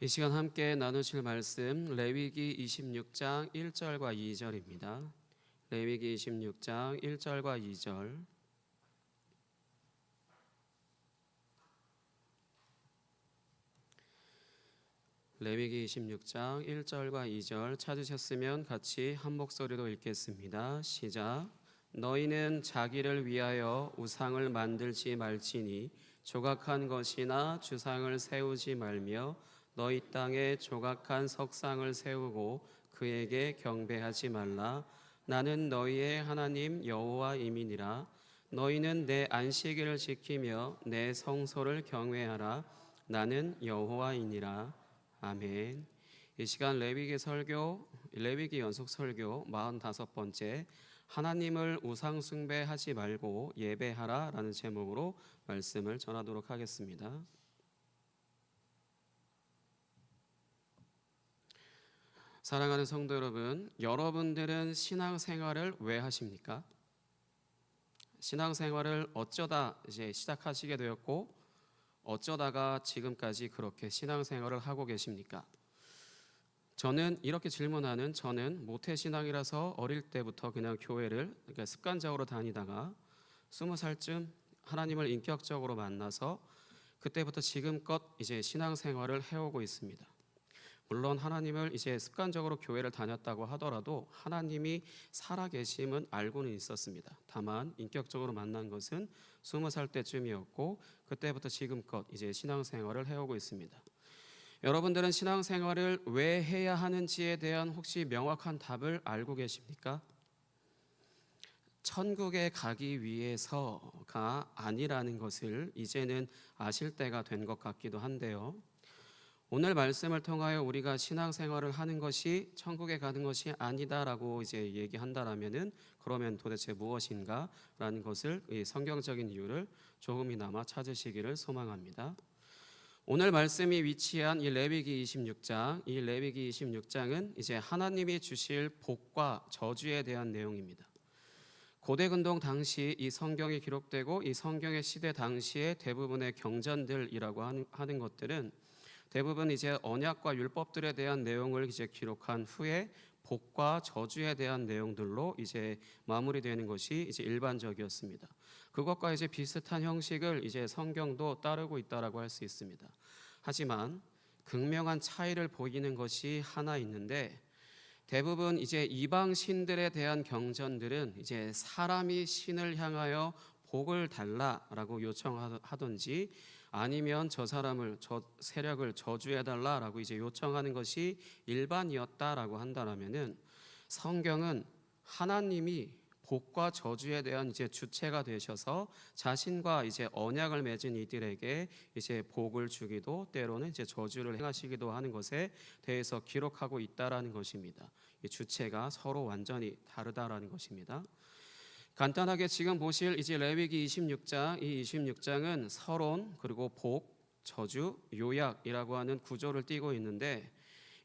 이 시간 함께 나누실 말씀 레위기 26장 1절과 2절입니다. 레위기 26장 1절과 2절. 레위기 26장 1절과 2절 찾으셨으면 같이 한 목소리로 읽겠습니다. 시작. 너희는 자기를 위하여 우상을 만들지 말지니 조각한 것이나 주상을 세우지 말며 너희 땅에 조각한 석상을 세우고 그에게 경배하지 말라. 나는 너희의 하나님 여호와임이니라. 너희는 내 안식일을 지키며 내 성소를 경외하라. 나는 여호와이니라. 아멘. 이 시간 레위기 연속 설교 45번째 하나님을 우상 숭배하지 말고 예배하라라는 제목으로 말씀을 전하도록 하겠습니다. 사랑하는 성도 여러분, 여러분들은 신앙생활을 왜 하십니까? 신앙생활을 어쩌다 이제 시작하시게 되었고 어쩌다가 지금까지 그렇게 신앙생활을 하고 계십니까? 저는 이렇게 질문하는 저는 모태신앙이라서 어릴 때부터 그냥 교회를 습관적으로 다니다가 20살쯤 하나님을 인격적으로 만나서 그때부터 지금껏 이제 신앙생활을 해오고 있습니다. 물론 하나님을 이제 습관적으로 교회를 다녔다고 하더라도 하나님이 살아계심은 알고는 있었습니다. 다만 인격적으로 만난 것은 20살 때쯤이었고 그때부터 지금껏 이제 신앙생활을 해오고 있습니다. 여러분들은 신앙생활을 왜 해야 하는지에 대한 혹시 명확한 답을 알고 계십니까? 천국에 가기 위해서가 아니라는 것을 이제는 아실 때가 된 것 같기도 한데요. 오늘 말씀을 통하여 우리가 신앙생활을 하는 것이 천국에 가는 것이 아니다라고 이제 얘기한다라면은 그러면 도대체 무엇인가라는 것을 이 성경적인 이유를 조금이나마 찾으시기를 소망합니다. 오늘 말씀이 위치한 이 레위기 26장은 이제 하나님이 주실 복과 저주에 대한 내용입니다. 고대 근동 당시 이 성경이 기록되고 이 성경의 시대 당시의 대부분의 경전들이라고 하는 것들은 대부분 이제 언약과 율법들에 대한 내용을 이제 기록한 후에 복과 저주에 대한 내용들로 이제 마무리되는 것이 이제 일반적이었습니다. 그것과 이제 비슷한 형식을 이제 성경도 따르고 있다라고 할 수 있습니다. 하지만 극명한 차이를 보이는 것이 하나 있는데 대부분 이제 이방 신들에 대한 경전들은 이제 사람이 신을 향하여 복을 달라라고 요청하든지 아니면 저 세력을 저주해달라라고 이제 요청하는 것이 일반이었다라고 한다면은 성경은 하나님이 복과 저주에 대한 이제 주체가 되셔서 자신과 이제 언약을 맺은 이들에게 이제 복을 주기도 때로는 이제 저주를 행하시기도 하는 것에 대해서 기록하고 있다라는 것입니다. 이 주체가 서로 완전히 다르다라는 것입니다. 간단하게 지금 보실 이제 레위기 26장, 이 26장은 서론 그리고 복, 저주, 요약이라고 하는 구조를 띠고 있는데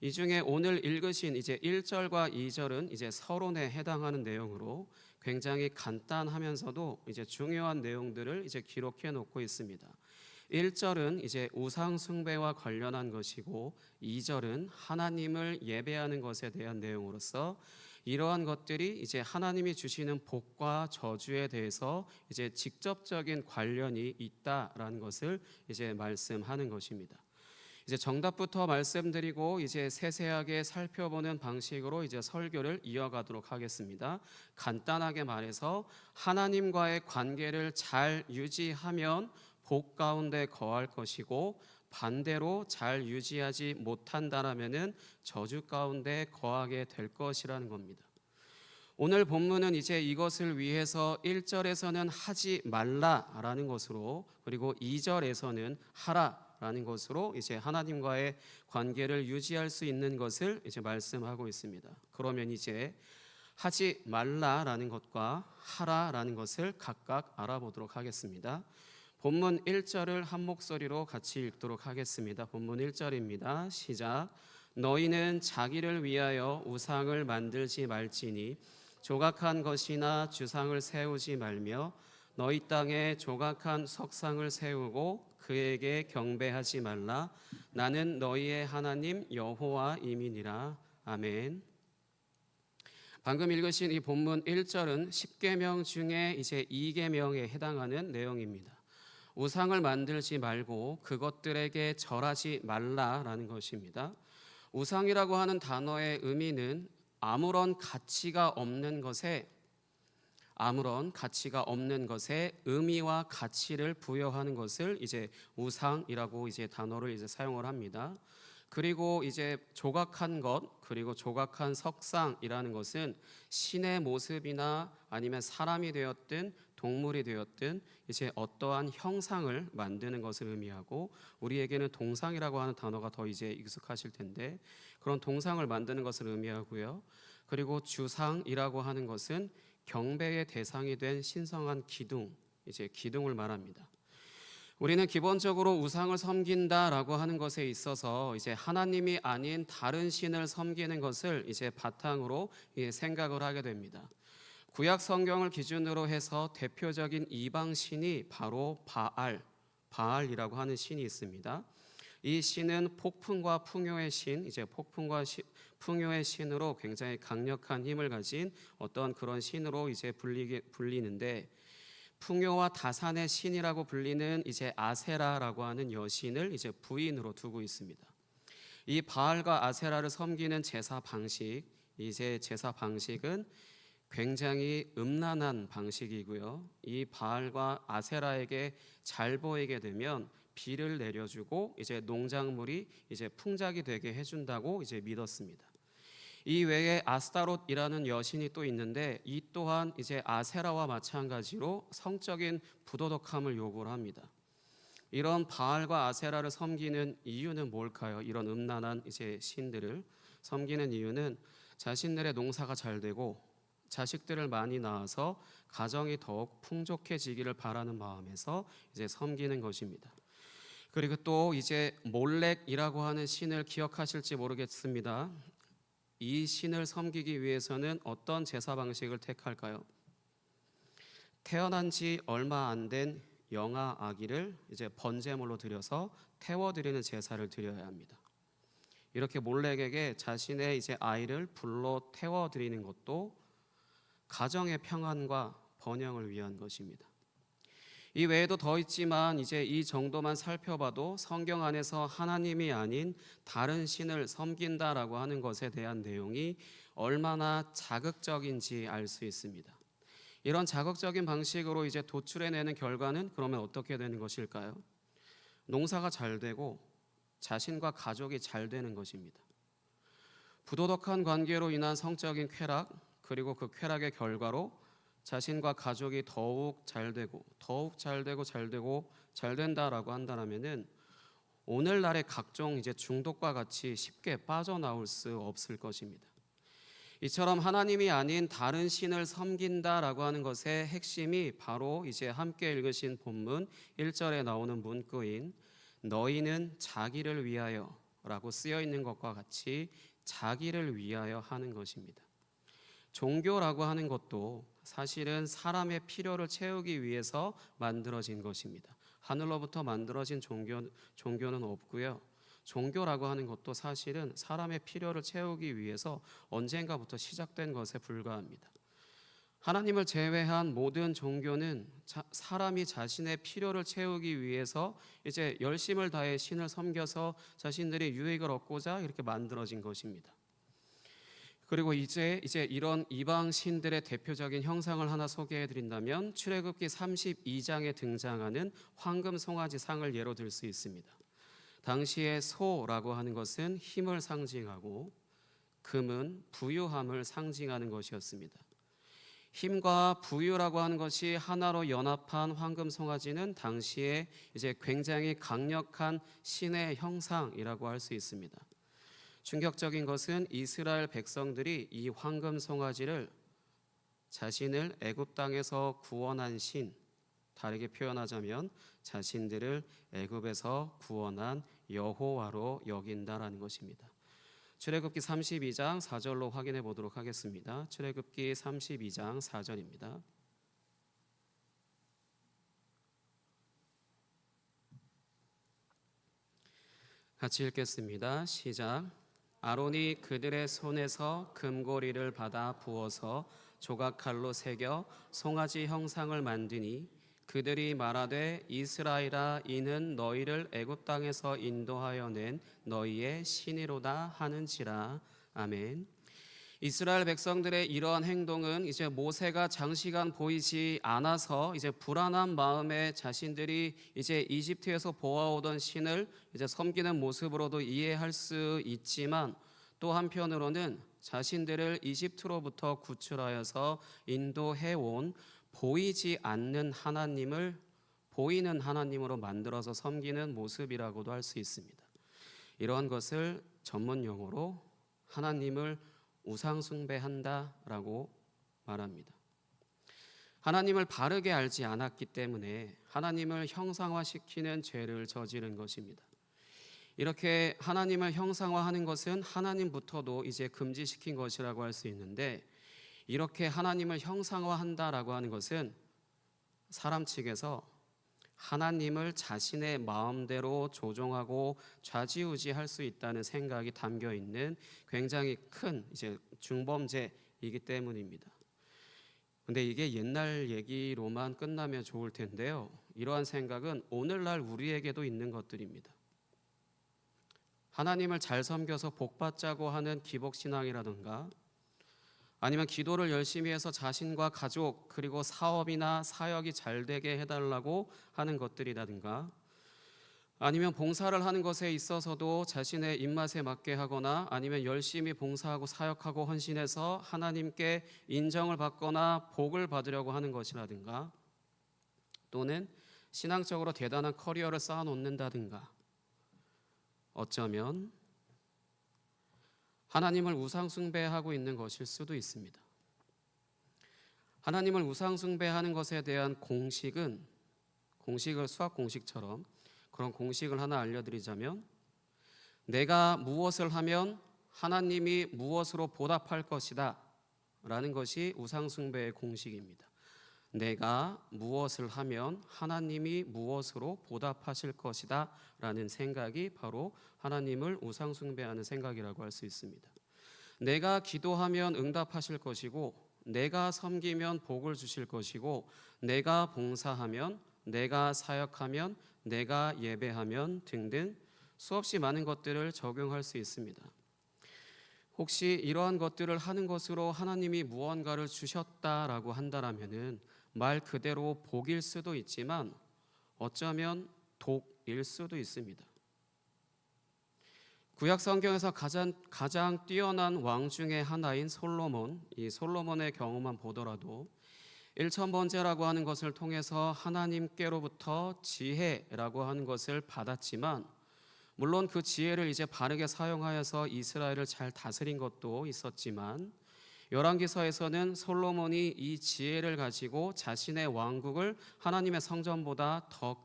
이 중에 오늘 읽으신 이제 1절과 2절은 이제 서론에 해당하는 내용으로 굉장히 간단하면서도 이제 중요한 내용들을 이제 기록해 놓고 있습니다. 1절은 이제 우상 숭배와 관련한 것이고 2절은 하나님을 예배하는 것에 대한 내용으로서 이러한 것들이 이제 하나님이 주시는 복과 저주에 대해서 이제 직접적인 관련이 있다라는 것을 이제 말씀하는 것입니다. 이제 정답부터 말씀드리고 이제 세세하게 살펴보는 방식으로 이제 설교를 이어가도록 하겠습니다. 간단하게 말해서 하나님과의 관계를 잘 유지하면 복 가운데 거할 것이고 반대로 잘 유지하지 못한다라면은 저주 가운데 거하게 될 것이라는 겁니다. 오늘 본문은 이제 이것을 위해서 1절에서는 하지 말라라는 것으로 그리고 2절에서는 하라라는 것으로 이제 하나님과의 관계를 유지할 수 있는 것을 이제 말씀하고 있습니다. 그러면 이제 하지 말라라는 것과 하라라는 것을 각각 알아보도록 하겠습니다. 본문 1절을 한 목소리로 같이 읽도록 하겠습니다. 본문 1절입니다. 시작. 너희는 자기를 위하여 우상을 만들지 말지니 조각한 것이나 주상을 세우지 말며 너희 땅에 조각한 석상을 세우고 그에게 경배하지 말라. 나는 너희의 하나님 여호와임이니라. 아멘. 방금 읽으신 이 본문 1절은 10계명 중에 이제 2계명에 해당하는 내용입니다. 우상을 만들지 말고 그것들에게 절하지 말라라는 것입니다. 우상이라고 하는 단어의 의미는 아무런 가치가 없는 것에 의미와 가치를 부여하는 것을 이제 우상이라고 이제 단어를 이제 사용을 합니다. 그리고 이제 조각한 것, 그리고 조각한 석상이라는 것은 신의 모습이나 아니면 사람이 되었든 동물이 되었든 이제 어떠한 형상을 만드는 것을 의미하고, 우리에게는 동상이라고 하는 단어가 더 이제 익숙하실 텐데 그런 동상을 만드는 것을 의미하고요. 그리고 주상이라고 하는 것은 경배의 대상이 된 신성한 기둥, 이제 기둥을 말합니다. 우리는 기본적으로 우상을 섬긴다라고 하는 것에 있어서 이제 하나님이 아닌 다른 신을 섬기는 것을 이제 바탕으로 생각을 하게 됩니다. 구약 성경을 기준으로 해서 대표적인 이방 신이 바로 바알이라고 하는 신이 있습니다. 이 신은 폭풍과 풍요의 신, 이제 폭풍과 풍요의 신으로 굉장히 강력한 힘을 가진 어떤 그런 신으로 이제 불리는데, 풍요와 다산의 신이라고 불리는 이제 아세라라고 하는 여신을 이제 부인으로 두고 있습니다. 이 바알과 아세라를 섬기는 제사 방식은 굉장히 음란한 방식이고요. 이 바알과 아세라에게 잘 보이게 되면 비를 내려주고 이제 농작물이 이제 풍작이 되게 해준다고 이제 믿었습니다. 이 외에 아스타롯이라는 여신이 또 있는데, 이 또한 이제 아세라와 마찬가지로 성적인 부도덕함을 요구를 합니다. 이런 바알과 아세라를 섬기는 이유는 뭘까요? 이런 음란한 이제 신들을 섬기는 이유는 자신들의 농사가 잘 되고 자식들을 많이 낳아서 가정이 더욱 풍족해지기를 바라는 마음에서 이제 섬기는 것입니다. 그리고 또 이제 몰렉이라고 하는 신을 기억하실지 모르겠습니다. 이 신을 섬기기 위해서는 어떤 제사 방식을 택할까요? 태어난 지 얼마 안 된 영아 아기를 이제 번제물로 드려서 태워드리는 제사를 드려야 합니다. 이렇게 몰렉에게 자신의 이제 아이를 불러 태워드리는 것도 가정의 평안과 번영을 위한 것입니다. 이 외에도 더 있지만 이제 이 정도만 살펴봐도 성경 안에서 하나님이 아닌 다른 신을 섬긴다라고 하는 것에 대한 내용이 얼마나 자극적인지 알 수 있습니다. 이런 자극적인 방식으로 이제 도출해내는 결과는 그러면 어떻게 되는 것일까요? 농사가 잘 되고 자신과 가족이 잘 되는 것입니다. 부도덕한 관계로 인한 성적인 쾌락, 그리고 그 쾌락의 결과로 자신과 가족이 더욱 잘 된다라고 한다면은 오늘날의 각종 이제 중독과 같이 쉽게 빠져나올 수 없을 것입니다. 이처럼 하나님이 아닌 다른 신을 섬긴다라고 하는 것의 핵심이 바로 이제 함께 읽으신 본문 1절에 나오는 문구인 너희는 자기를 위하여라고 쓰여 있는 것과 같이 자기를 위하여 하는 것입니다. 종교라고 하는 것도 사실은 사람의 필요를 채우기 위해서 만들어진 것입니다. 하늘로부터 만들어진 종교는 없고요. 종교라고 하는 것도 사실은 사람의 필요를 채우기 위해서 언젠가부터 시작된 것에 불과합니다. 하나님을 제외한 모든 종교는 사람이 자신의 필요를 채우기 위해서 이제 열심을 다해 신을 섬겨서 자신들의 유익을 얻고자 이렇게 만들어진 것입니다. 그리고 이제 이런 이방 신들의 대표적인 형상을 하나 소개해 드린다면 출애굽기 32장에 등장하는 황금 송아지 상을 예로 들 수 있습니다. 당시의 소라고 하는 것은 힘을 상징하고 금은 부유함을 상징하는 것이었습니다. 힘과 부유라고 하는 것이 하나로 연합한 황금 송아지는 당시에 이제 굉장히 강력한 신의 형상이라고 할 수 있습니다. 충격적인 것은 이스라엘 백성들이 이 황금 송아지를 자신을 애굽 땅에서 구원한 신, 다르게 표현하자면 자신들을 애굽에서 구원한 여호와로 여긴다라는 것입니다. 출애굽기 32장 4절로 확인해 보도록 하겠습니다. 출애굽기 32장 4절입니다. 같이 읽겠습니다. 시작. 아론이 그들의 손에서 금고리를 받아 부어서 조각칼로 새겨 송아지 형상을 만드니 그들이 말하되 이스라엘아 이는 너희를 애굽 땅에서 인도하여 낸 너희의 신이로다 하는지라. 아멘. 이스라엘 백성들의 이러한 행동은 이제 모세가 장시간 보이지 않아서 이제 불안한 마음에 자신들이 이제 이집트에서 보아오던 신을 이제 섬기는 모습으로도 이해할 수 있지만, 또 한편으로는 자신들을 이집트로부터 구출하여서 인도해온 보이지 않는 하나님을 보이는 하나님으로 만들어서 섬기는 모습이라고도 할 수 있습니다. 이러한 것을 전문 용어로 하나님을 우상숭배한다라고 말합니다. 하나님을 바르게 알지 않았기 때문에 하나님을 형상화시키는 죄를 저지른 것입니다. 이렇게 하나님을 형상화하는 것은 하나님부터도 이제 금지시킨 것이라고 할 수 있는데, 이렇게 하나님을 형상화한다라고 하는 것은 사람 측에서 하나님을 자신의 마음대로 조종하고 좌지우지할 수 있다는 생각이 담겨 있는 굉장히 큰 이제 중범죄이기 때문입니다. 근데 이게 옛날 얘기로만 끝나면 좋을 텐데요. 이러한 생각은 오늘날 우리에게도 있는 것들입니다. 하나님을 잘 섬겨서 복받자고 하는 기복신앙이라든가, 아니면 기도를 열심히 해서 자신과 가족 그리고 사업이나 사역이 잘 되게 해달라고 하는 것들이라든가, 아니면 봉사를 하는 것에 있어서도 자신의 입맛에 맞게 하거나, 아니면 열심히 봉사하고 사역하고 헌신해서 하나님께 인정을 받거나 복을 받으려고 하는 것이라든가, 또는 신앙적으로 대단한 커리어를 쌓아놓는다든가, 어쩌면 하나님을 우상숭배하고 있는 것일 수도 있습니다. 하나님을 우상숭배하는 것에 대한 공식을 수학 공식처럼 그런 공식을 하나 알려드리자면, 내가 무엇을 하면 하나님이 무엇으로 보답할 것이다 라는 것이 우상숭배의 공식입니다. 내가 무엇을 하면 하나님이 무엇으로 보답하실 것이다 라는 생각이 바로 하나님을 우상숭배하는 생각이라고 할 수 있습니다. 내가 기도하면 응답하실 것이고, 내가 섬기면 복을 주실 것이고, 내가 봉사하면, 내가 사역하면, 내가 예배하면 등등 수없이 많은 것들을 적용할 수 있습니다. 혹시 이러한 것들을 하는 것으로 하나님이 무언가를 주셨다라고 한다라면은 말 그대로 복일 수도 있지만 어쩌면 독일 수도 있습니다. 구약 성경에서 가장 뛰어난 왕 중에 하나인 솔로몬, 이 솔로몬의 경우만 보더라도 1000번째라고 하는 것을 통해서 하나님께로부터 지혜라고 하는 것을 받았지만, 물론 그 지혜를 이제 바르게 사용하여서 이스라엘을 잘 다스린 것도 있었지만, 열왕기서에서는 솔로몬이 이 지혜를 가지고 자신의 왕국을 하나님의 성전보다 더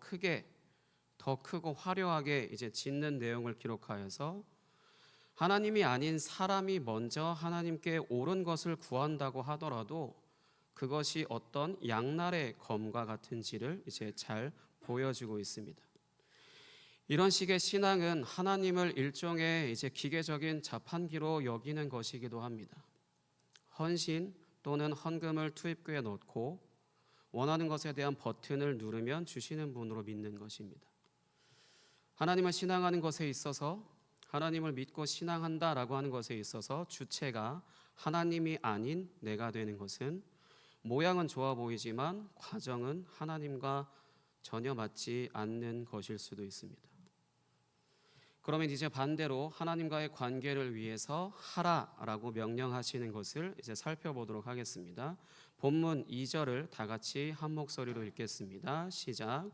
크고 화려하게 이제 짓는 내용을 기록하여서 하나님이 아닌 사람이 먼저 하나님께 옳은 것을 구한다고 하더라도 그것이 어떤 양날의 검과 같은지를 이제 잘 보여주고 있습니다. 이런 식의 신앙은 하나님을 일종의 이제 기계적인 자판기로 여기는 것이기도 합니다. 헌신 또는 헌금을 투입구에 넣고 원하는 것에 대한 버튼을 누르면 주시는 분으로 믿는 것입니다. 하나님을 신앙하는 것에 있어서, 하나님을 믿고 신앙한다라고 하는 것에 있어서 주체가 하나님이 아닌 내가 되는 것은 모양은 좋아 보이지만 과정은 하나님과 전혀 맞지 않는 것일 수도 있습니다. 그러면 이제 반대로 하나님과의 관계를 위해서 하라라고 명령하시는 것을 이제 살펴보도록 하겠습니다. 본문 2절을 다 같이 한 목소리로 읽겠습니다. 시작.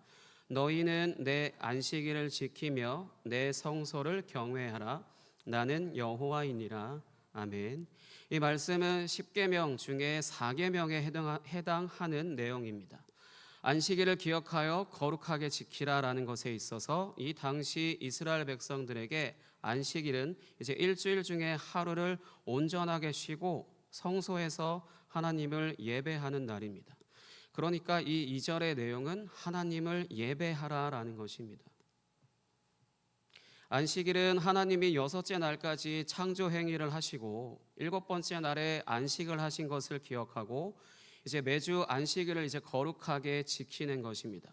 너희는 내 안식일을 지키며 내 성소를 경외하라. 나는 여호와이니라. 아멘. 이 말씀은 10계명 중에 4계명에 해당하는 내용입니다. 안식일을 기억하여 거룩하게 지키라라는 것에 있어서 이 당시 이스라엘 백성들에게 안식일은 이제 일주일 중에 하루를 온전하게 쉬고 성소에서 하나님을 예배하는 날입니다. 그러니까 이 2절의 내용은 하나님을 예배하라라는 것입니다. 안식일은 하나님이 여섯째 날까지 창조 행위를 하시고 일곱 번째 날에 안식을 하신 것을 기억하고 이제 매주 안식일을 이제 거룩하게 지키는 것입니다.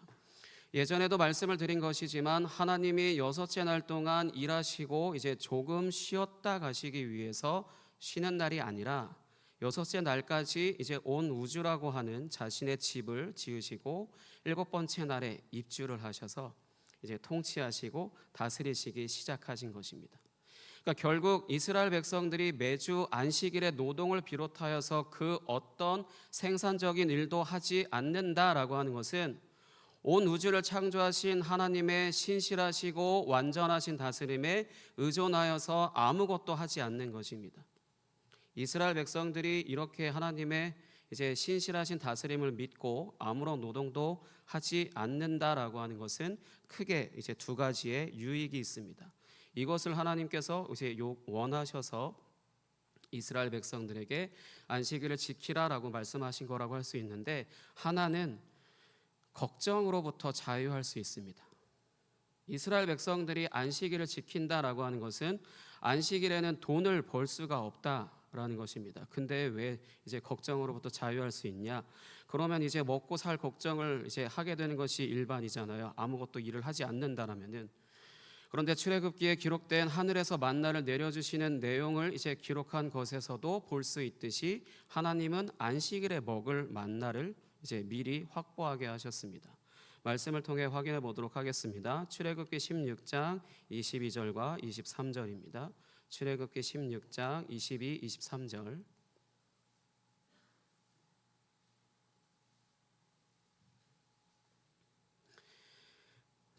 예전에도 말씀을 드린 것이지만 하나님이 여섯째 날 동안 일하시고 이제 조금 쉬었다 가시기 위해서 쉬는 날이 아니라 여섯째 날까지 이제 온 우주라고 하는 자신의 집을 지으시고 일곱 번째 날에 입주를 하셔서 이제 통치하시고 다스리시기 시작하신 것입니다. 그러니까 결국 이스라엘 백성들이 매주 안식일의 노동을 비롯하여서 그 어떤 생산적인 일도 하지 않는다라고 하는 것은 온 우주를 창조하신 하나님의 신실하시고 완전하신 다스림에 의존하여서 아무것도 하지 않는 것입니다. 이스라엘 백성들이 이렇게 하나님의 이제 신실하신 다스림을 믿고 아무런 노동도 하지 않는다라고 하는 것은 크게 이제 두 가지의 유익이 있습니다. 이것을 하나님께서 이제 원하셔서 이스라엘 백성들에게 안식일을 지키라라고 말씀하신 거라고 할 수 있는데, 하나는 걱정으로부터 자유할 수 있습니다. 이스라엘 백성들이 안식일을 지킨다라고 하는 것은 안식일에는 돈을 벌 수가 없다라는 것입니다. 근데 왜 이제 걱정으로부터 자유할 수 있냐? 그러면 이제 먹고 살 걱정을 이제 하게 되는 것이 일반이잖아요. 아무것도 일을 하지 않는다라면은. 그런데 출애굽기에 기록된 하늘에서 만나를 내려주시는 내용을 이제 기록한 것에서도 볼 수 있듯이 하나님은 안식일에 먹을 만나를 이제 미리 확보하게 하셨습니다. 말씀을 통해 확인해 보도록 하겠습니다. 출애굽기 16장 22절과 23절입니다. 출애굽기 16장 22, 23절.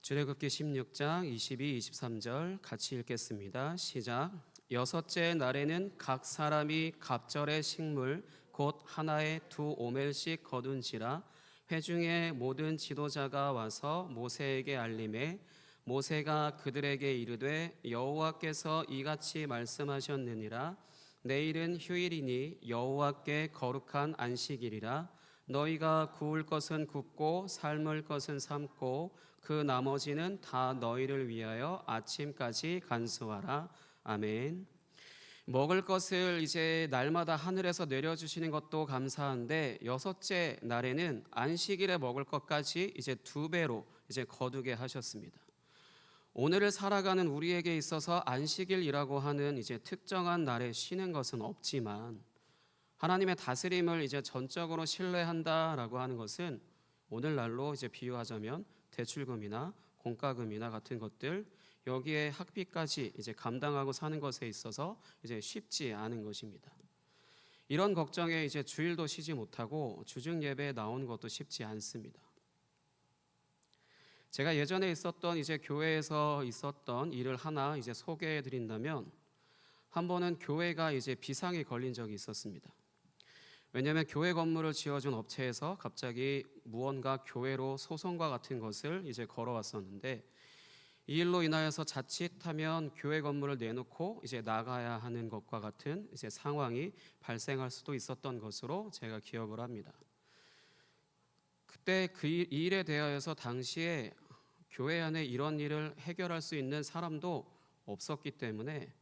출애굽기 16장 22, 23절 같이 읽겠습니다. 시작. 여섯째 날에는 각 사람이 갑절의 식물 곧 하나에 2오멜씩 거둔지라. 회중의 모든 지도자가 와서 모세에게 알림해 모세가 그들에게 이르되 여호와께서 이같이 말씀하셨느니라. 내일은 휴일이니 여호와께 거룩한 안식일이라. 너희가 구울 것은 굽고 삶을 것은 삶고 그 나머지는 다 너희를 위하여 아침까지 간수하라. 아멘. 먹을 것을 이제 날마다 하늘에서 내려주시는 것도 감사한데, 여섯째 날에는 안식일에 먹을 것까지 이제 2배로 이제 거두게 하셨습니다. 오늘을 살아가는 우리에게 있어서 안식일이라고 하는 이제 특정한 날에 쉬는 것은 없지만, 하나님의 다스림을 이제 전적으로 신뢰한다라고 하는 것은 오늘날로 이제 비유하자면 대출금이나 공과금이나 같은 것들, 여기에 학비까지 이제 감당하고 사는 것에 있어서 이제 쉽지 않은 것입니다. 이런 걱정에 이제 주일도 쉬지 못하고 주중 예배에 나오는 것도 쉽지 않습니다. 제가 예전에 있었던 이제 교회에서 있었던 일을 하나 이제 소개해 드린다면, 한 번은 교회가 이제 비상에 걸린 적이 있었습니다. 왜냐하면 교회 건물을 지어준 업체에서 갑자기 무언가 교회로 소송과 같은 것을 이제 걸어왔었는데, 이 일로 인하여서 자칫하면 교회 건물을 내놓고 이제 나가야 하는 것과 같은 이제 상황이 발생할 수도 있었던 것으로 제가 기억을 합니다. 그때 이 일에 대하여서 당시에 교회 안에 이런 일을 해결할 수 있는 사람도 없었기 때문에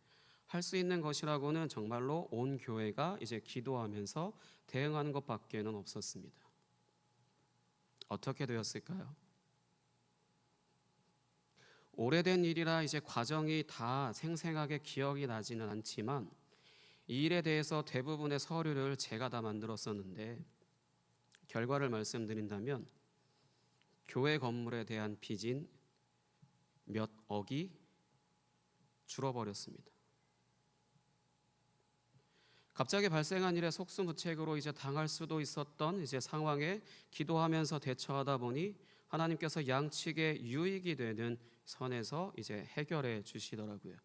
할 수 있는 것이라고는 정말로 온 교회가 이제 기도하면서 대응하는 것밖에는 없었습니다. 어떻게 되었을까요? 오래된 일이라 이제 과정이 다 생생하게 기억이 나지는 않지만, 이 일에 대해서 대부분의 서류를 제가 다 만들었었는데, 결과를 말씀드린다면 교회 건물에 대한 빚인 몇 억이 줄어버렸습니다. 갑자기 발생한 일에 속수무책으로 이제 당할 수도 있었던 이제 상황에 기도하면서 대처하다 보니 하나님께서 양측에 유익이 되는 선에서 이제 해결해 주시더라고요.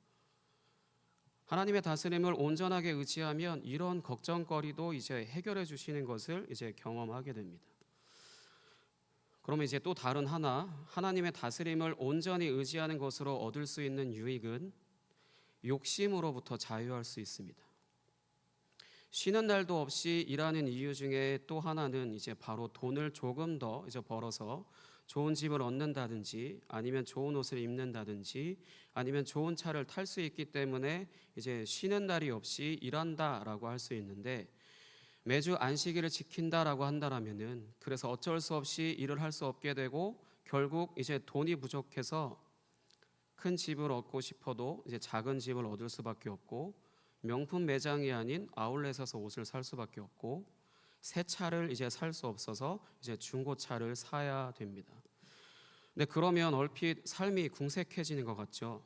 하나님의 다스림을 온전하게 의지하면 이런 걱정거리도 이제 해결해 주시는 것을 이제 경험하게 됩니다. 그러면 이제 또 다른 하나님의 다스림을 온전히 의지하는 것으로 얻을 수 있는 유익은 욕심으로부터 자유할 수 있습니다. 쉬는 날도 없이 일하는 이유 중에 또 하나는 이제 바로 돈을 조금 더 이제 벌어서 좋은 집을 얻는다든지 아니면 좋은 옷을 입는다든지 아니면 좋은 차를 탈 수 있기 때문에 이제 쉬는 날이 없이 일한다라고 할 수 있는데, 매주 안식일을 지킨다라고 한다라면은 그래서 어쩔 수 없이 일을 할 수 없게 되고 결국 이제 돈이 부족해서 큰 집을 얻고 싶어도 이제 작은 집을 얻을 수밖에 없고, 명품 매장이 아닌 아울렛에서 옷을 살 수밖에 없고, 새 차를 이제 살 수 없어서 이제 중고차를 사야 됩니다. 근데 그러면 얼핏 삶이 궁색해지는 것 같죠.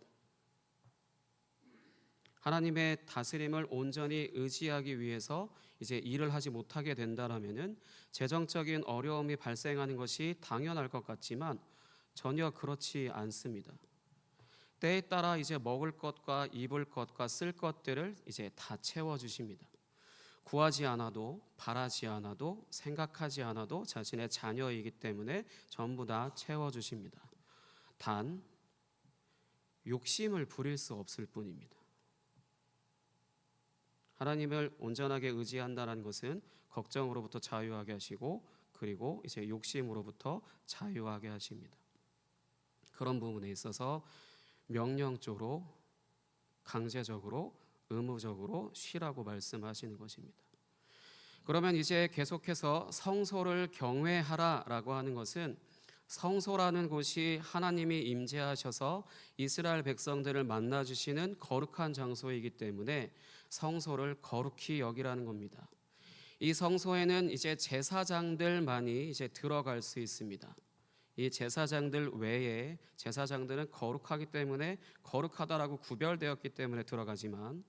하나님의 다스림을 온전히 의지하기 위해서 이제 일을 하지 못하게 된다라면은 재정적인 어려움이 발생하는 것이 당연할 것 같지만 전혀 그렇지 않습니다. 때에 따라 이제 먹을 것과 입을 것과 쓸 것들을 이제 다 채워 주십니다. 구하지 않아도 바라지 않아도 생각하지 않아도 자신의 자녀이기 때문에 전부 다 채워 주십니다. 단 욕심을 부릴 수 없을 뿐입니다. 하나님을 온전하게 의지한다는 것은 걱정으로부터 자유하게 하시고 그리고 이제 욕심으로부터 자유하게 하십니다. 그런 부분에 있어서 명령적으로 강제적으로 의무적으로 쉬라고 말씀하시는 것입니다. 그러면 이제 계속해서 성소를 경외하라라고 하는 것은, 성소라는 곳이 하나님이 임재하셔서 이스라엘 백성들을 만나 주시는 거룩한 장소이기 때문에 성소를 거룩히 여기라는 겁니다. 이 성소에는 이제 제사장들만이 이제 들어갈 수 있습니다. 이 제사장들 외에, 제사장들은 거룩하기 때문에 거룩하다라고 구별되었기 때문에 들어가지만,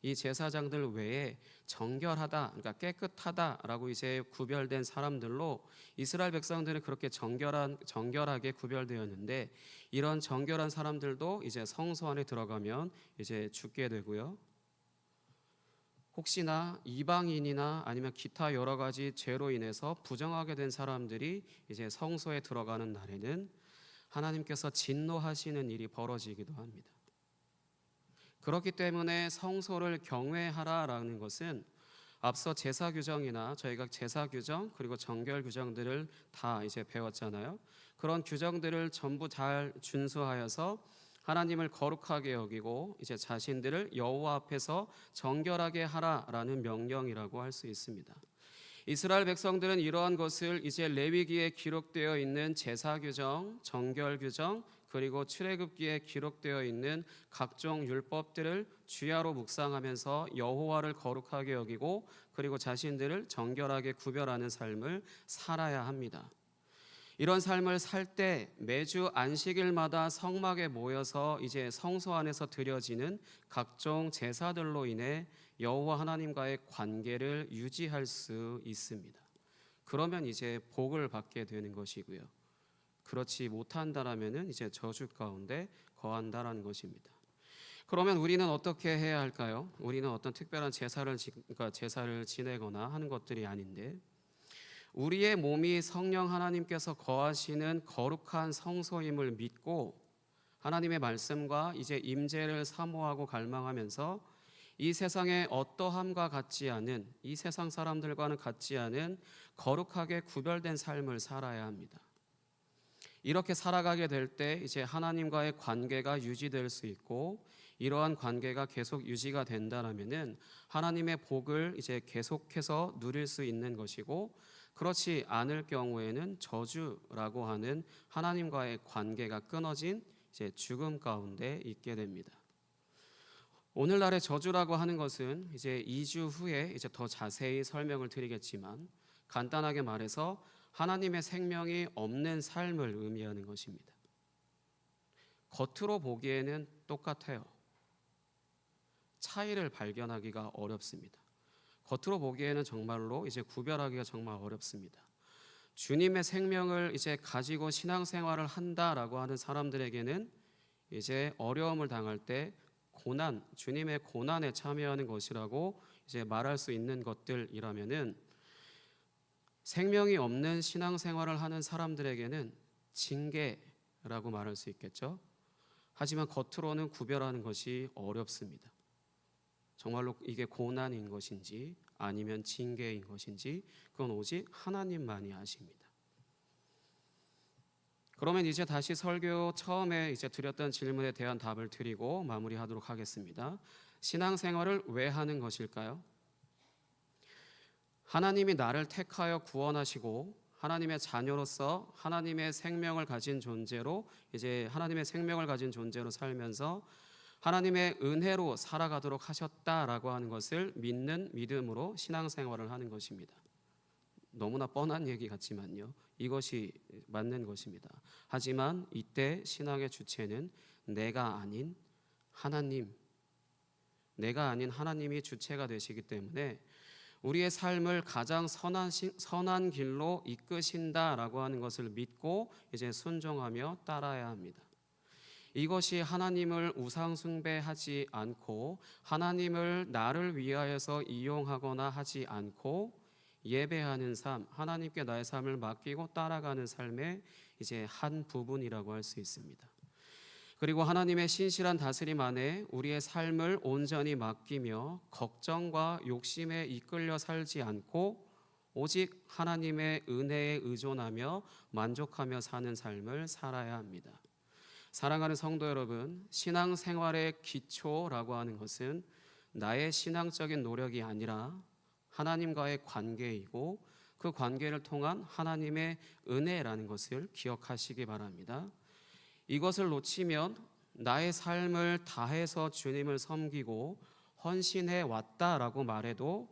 이 제사장들 외에 정결하다, 그러니까 깨끗하다라고 이제 구별된 사람들로 이스라엘 백성들은 그렇게 정결하게 구별되었는데, 이런 정결한 사람들도 이제 성소 안에 들어가면 이제 죽게 되고요. 혹시나 이방인이나 아니면 기타 여러 가지 죄로 인해서 부정하게 된 사람들이 이제 성소에 들어가는 날에는 하나님께서 진노하시는 일이 벌어지기도 합니다. 그렇기 때문에 성소를 경외하라라는 것은 앞서 제사 규정이나 저희가 제사 규정 그리고 정결 규정들을 다 이제 배웠잖아요. 그런 규정들을 전부 잘 준수하여서 하나님을 거룩하게 여기고 이제 자신들을 여호와 앞에서 정결하게 하라라는 명령이라고 할 수 있습니다. 이스라엘 백성들은 이러한 것을 이제 레위기에 기록되어 있는 제사 규정, 정결 규정, 그리고 출애굽기에 기록되어 있는 각종 율법들을 주야로 묵상하면서 여호와를 거룩하게 여기고 그리고 자신들을 정결하게 구별하는 삶을 살아야 합니다. 이런 삶을 살 때 매주 안식일마다 성막에 모여서 이제 성소 안에서 드려지는 각종 제사들로 인해 여호와 하나님과의 관계를 유지할 수 있습니다. 그러면 이제 복을 받게 되는 것이고요. 그렇지 못한다라면은 이제 저주 가운데 거한다라는 것입니다. 그러면 우리는 어떻게 해야 할까요? 우리는 어떤 특별한 제사를 지내거나 하는 것들이 아닌데, 우리의 몸이 성령 하나님께서 거하시는 거룩한 성소임을 믿고 하나님의 말씀과 이제 임재를 사모하고 갈망하면서 이 세상의 어떠함과 같지 않은, 이 세상 사람들과는 같지 않은 거룩하게 구별된 삶을 살아야 합니다. 이렇게 살아가게 될 때 이제 하나님과의 관계가 유지될 수 있고, 이러한 관계가 계속 유지가 된다라면은 하나님의 복을 이제 계속해서 누릴 수 있는 것이고, 그렇지 않을 경우에는 저주라고 하는 하나님과의 관계가 끊어진 이제 죽음 가운데 있게 됩니다. 오늘날의 저주라고 하는 것은 이제 2주 후에 이제 더 자세히 설명을 드리겠지만, 간단하게 말해서 하나님의 생명이 없는 삶을 의미하는 것입니다. 겉으로 보기에는 똑같아요. 차이를 발견하기가 어렵습니다. 겉으로 보기에는 정말로 이제 구별하기가 정말 어렵습니다. 주님의 생명을 이제 가지고 신앙생활을 한다라고 하는 사람들에게는 이제 어려움을 당할 때 고난, 주님의 고난에 참여하는 것이라고 이제 말할 수 있는 것들이라면은, 생명이 없는 신앙생활을 하는 사람들에게는 징계라고 말할 수 있겠죠. 하지만 겉으로는 구별하는 것이 어렵습니다. 정말로 이게 고난인 것인지 아니면 징계인 것인지 그건 오직 하나님만이 아십니다. 그러면 이제 다시 설교 처음에 이제 드렸던 질문에 대한 답을 드리고 마무리하도록 하겠습니다. 신앙생활을 왜 하는 것일까요? 하나님이 나를 택하여 구원하시고 하나님의 자녀로서 하나님의 생명을 가진 존재로 이제 하나님의 생명을 가진 존재로 살면서 하나님의 은혜로 살아가도록 하셨다라고 하는 것을 믿는 믿음으로 신앙생활을 하는 것입니다. 너무나 뻔한 얘기 같지만요. 이것이 맞는 것입니다. 하지만 이때 신앙의 주체는 내가 아닌 하나님, 내가 아닌 하나님이 주체가 되시기 때문에 우리의 삶을 가장 선한 길로 이끄신다라고 하는 것을 믿고 이제 순종하며 따라야 합니다. 이것이 하나님을 우상숭배하지 않고 하나님을 나를 위하여서 이용하거나 하지 않고 예배하는 삶, 하나님께 나의 삶을 맡기고 따라가는 삶의 이제 한 부분이라고 할 수 있습니다. 그리고 하나님의 신실한 다스림 안에 우리의 삶을 온전히 맡기며 걱정과 욕심에 이끌려 살지 않고 오직 하나님의 은혜에 의존하며 만족하며 사는 삶을 살아야 합니다. 사랑하는 성도 여러분, 신앙생활의 기초라고 하는 것은 나의 신앙적인 노력이 아니라 하나님과의 관계이고 그 관계를 통한 하나님의 은혜라는 것을 기억하시기 바랍니다. 이것을 놓치면 나의 삶을 다해서 주님을 섬기고 헌신해 왔다라고 말해도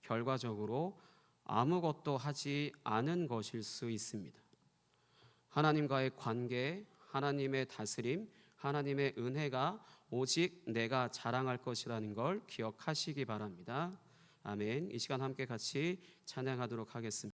결과적으로 아무것도 하지 않은 것일 수 있습니다. 하나님과의 관계, 하나님의 다스림, 하나님의 은혜가 오직 내가 자랑할 것이라는 걸 기억하시기 바랍니다. 아멘. 이 시간 함께 같이 찬양하도록 하겠습니다.